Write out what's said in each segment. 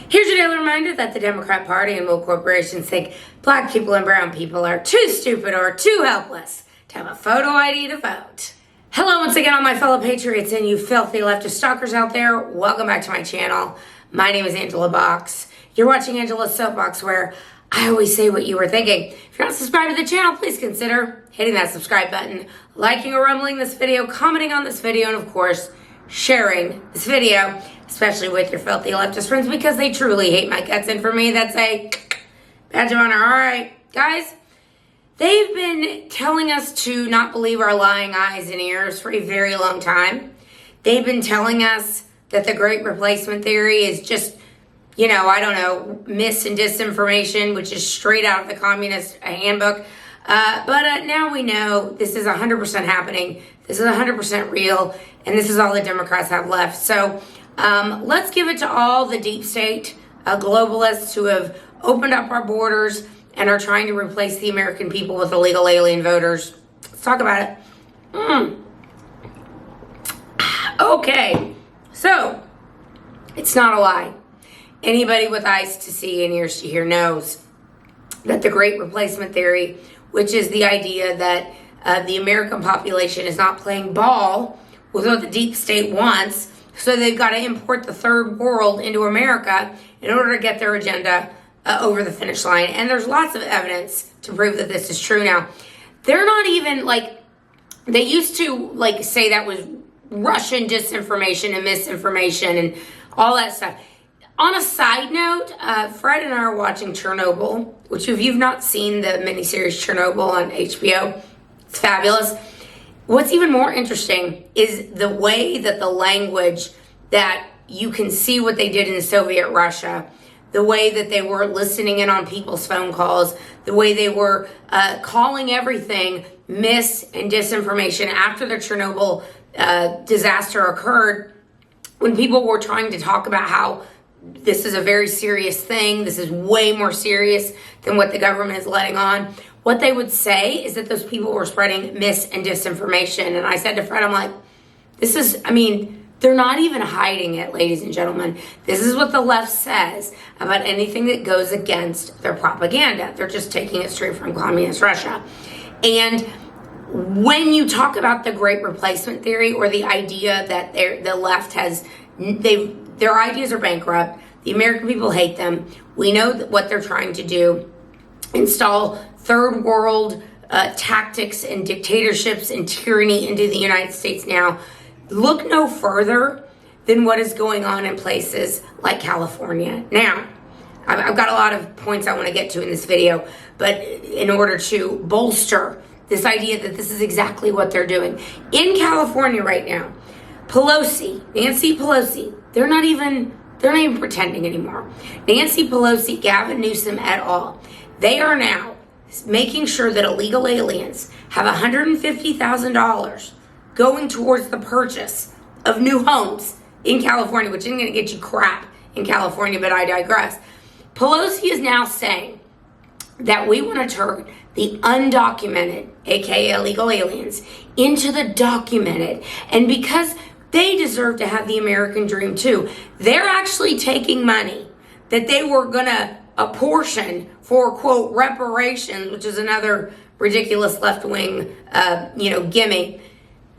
Here's your daily reminder that the Democrat Party and woke corporations think black people and brown people are too stupid or too helpless to have a photo ID to vote. Hello once again, all my fellow patriots and you filthy leftist stalkers out there. Welcome back to my channel. My name is Angela Box. You're watching Angela's Soapbox, where I always say what you were thinking. If you're not subscribed to the channel, please consider hitting that subscribe button, liking or rumbling this video, commenting on this video, and of course, sharing this video, especially with your filthy leftist friends, because they truly hate my guts. And for me, that's a badge of honor. All right, guys, they've been telling us to not believe our lying eyes and ears for a very long time. They've been telling us that the Great Replacement Theory is just, you know, I don't know, mis and disinformation, which is straight out of the Communist Handbook. But now we know this is 100% happening. This is 100% real, and this is all the Democrats have left. So let's give it to all the deep state globalists who have opened up our borders and are trying to replace the American people with illegal alien voters. Let's talk about it. Okay, so it's not a lie. Anybody with eyes to see and ears to hear knows that the Great Replacement Theory, which is the idea that the American population is not playing ball with what the deep state wants, so they've got to import the third world into America in order to get their agenda over the finish line. And there's lots of evidence to prove that this is true now. They're not even, like, they used to, like, say that was Russian disinformation and misinformation and all that stuff. On a side note, Fred and I are watching Chernobyl, which if you've not seen the miniseries Chernobyl on HBO, it's fabulous. What's even more interesting is the way that the language that you can see what they did in Soviet Russia, the way that they were listening in on people's phone calls, the way they were calling everything mis and disinformation after the Chernobyl disaster occurred, when people were trying to talk about how this is a very serious thing, this is way more serious than what the government is letting on, what they would say is that those people were spreading mis and disinformation. And I said to Fred, I'm like, this is, I mean, they're not even hiding it, ladies and gentlemen. This is what the left says about anything that goes against their propaganda. They're just taking it straight from communist Russia. And when you talk about the Great Replacement Theory, or the idea that the left has, their ideas are bankrupt, the American people hate them, we know that what they're trying to do, install third world tactics and dictatorships and tyranny into the United States now, look no further than what is going on in places like California. Now, I've got a lot of points I want to get to in this video, but in order to bolster this idea that this is exactly what they're doing. In California right now, Nancy Pelosi, they're not even pretending anymore. Nancy Pelosi, Gavin Newsom et al., they are now making sure that illegal aliens have $150,000 going towards the purchase of new homes in California, which isn't going to get you crap in California, but I digress. Pelosi is now saying that we want to turn the undocumented, aka illegal aliens, into the documented. And because they deserve to have the American dream too, they're actually taking money that they were going to apportion for, quote, reparations, which is another ridiculous left-wing, gimme,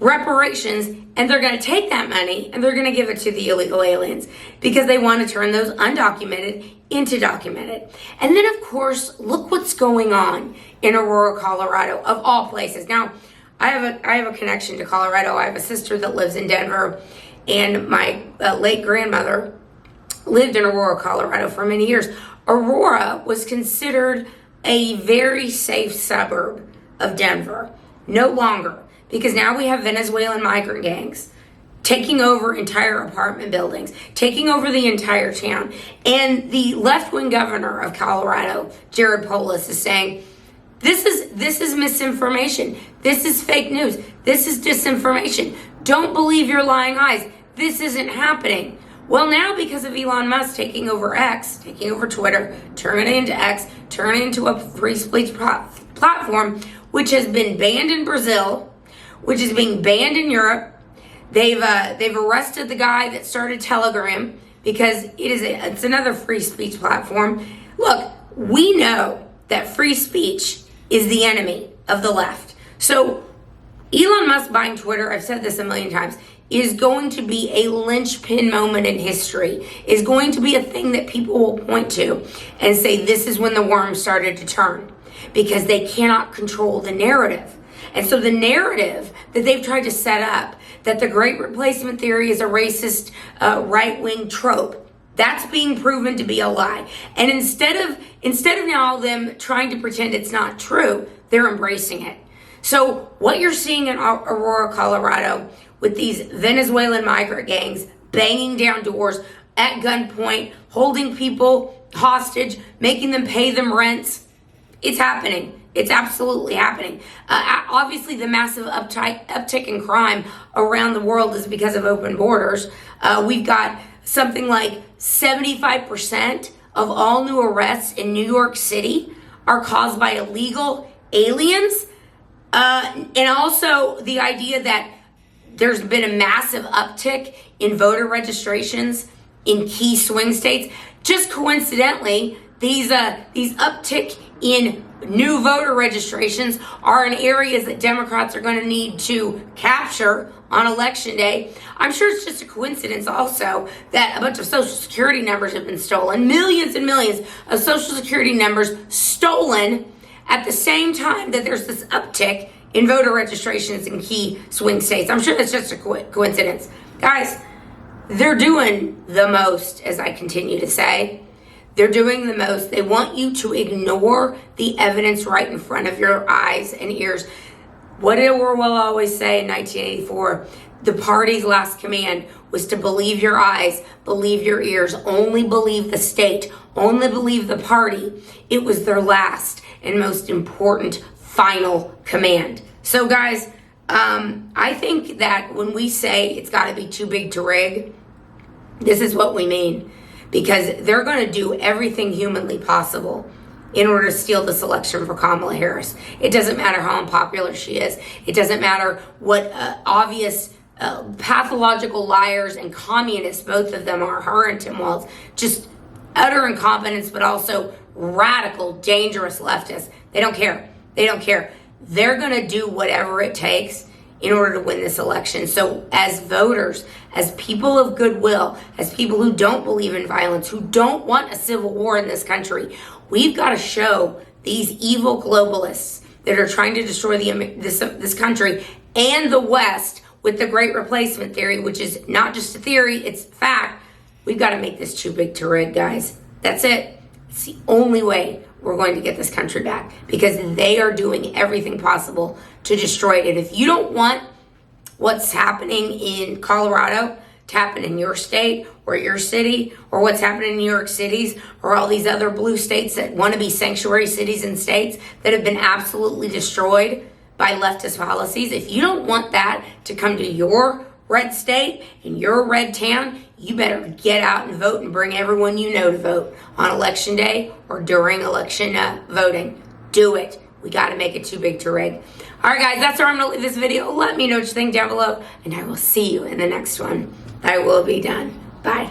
reparations, and they're going to take that money and they're going to give it to the illegal aliens because they want to turn those undocumented into documented. And then, of course, look what's going on in Aurora, Colorado, of all places. Now, I have a connection to Colorado. I have a sister that lives in Denver, and my late grandmother lived in Aurora, Colorado for many years. Aurora was considered a very safe suburb of Denver. No longer, because now we have Venezuelan migrant gangs taking over entire apartment buildings, taking over the entire town. And the left-wing governor of Colorado, Jared Polis, is saying, this is misinformation. This is fake news. This is disinformation. Don't believe your lying eyes. This isn't happening. Well, now because of Elon Musk taking over X, taking over Twitter, turning it into X, turning it into a free speech platform, which has been banned in Brazil, which is being banned in Europe. They've arrested the guy that started Telegram, because it's another free speech platform. Look, we know that free speech is the enemy of the left. So Elon Musk buying Twitter, I've said this a million times, is going to be a linchpin moment in history, is going to be a thing that people will point to and say, this is when the worm started to turn, because they cannot control the narrative. And so the narrative that they've tried to set up, that the Great Replacement Theory is a racist right-wing trope, that's being proven to be a lie. And instead of now them trying to pretend it's not true, they're embracing it. So what you're seeing in Aurora, Colorado, with these Venezuelan migrant gangs banging down doors at gunpoint, holding people hostage, making them pay them rents, it's happening. It's absolutely happening. Obviously, the massive uptick in crime around the world is because of open borders. We've got something like 75% of all new arrests in New York City are caused by illegal aliens. And also the idea that there's been a massive uptick in voter registrations in key swing states. Just coincidentally, these uptick in new voter registrations are in areas that Democrats are going to need to capture on election day. I'm sure it's just a coincidence also that a bunch of Social Security numbers have been stolen. Millions and millions of Social Security numbers stolen at the same time that there's this uptick in voter registrations in key swing states. I'm sure that's just a coincidence. Guys, they're doing the most, as I continue to say. They're doing the most. They want you to ignore the evidence right in front of your eyes and ears. What did Orwell always say in 1984? The party's last command was to believe your eyes, believe your ears, only believe the state, only believe the party. It was their last and most important final command. So guys, I think that when we say it's got to be too big to rig, this is what we mean. Because they're going to do everything humanly possible in order to steal this election for Kamala Harris. It doesn't matter how unpopular she is. It doesn't matter what obvious pathological liars and communists, both of them are, her and Tim Walz, just utter incompetence, but also radical, dangerous leftists. They don't care. They don't care. They're going to do whatever it takes in order to win this election. So as voters, as people of goodwill, as people who don't believe in violence, who don't want a civil war in this country, we've got to show these evil globalists that are trying to destroy this country and the West with the Great Replacement Theory, which is not just a theory, it's fact. We've got to make this too big to rig, guys. That's it. It's the only way we're going to get this country back, because they are doing everything possible to destroy it. And if you don't want what's happening in Colorado to happen in your state or your city, or what's happening in New York cities or all these other blue states that want to be sanctuary cities and states that have been absolutely destroyed by leftist policies, if you don't want that to come to your red state in your red town, you better get out and vote and bring everyone you know to vote on election day or during election voting. Do it. We got to make it too big to rig. All right, guys, that's where I'm going to leave this video. Let me know what you think down below, and I will see you in the next one. I will be done. Bye.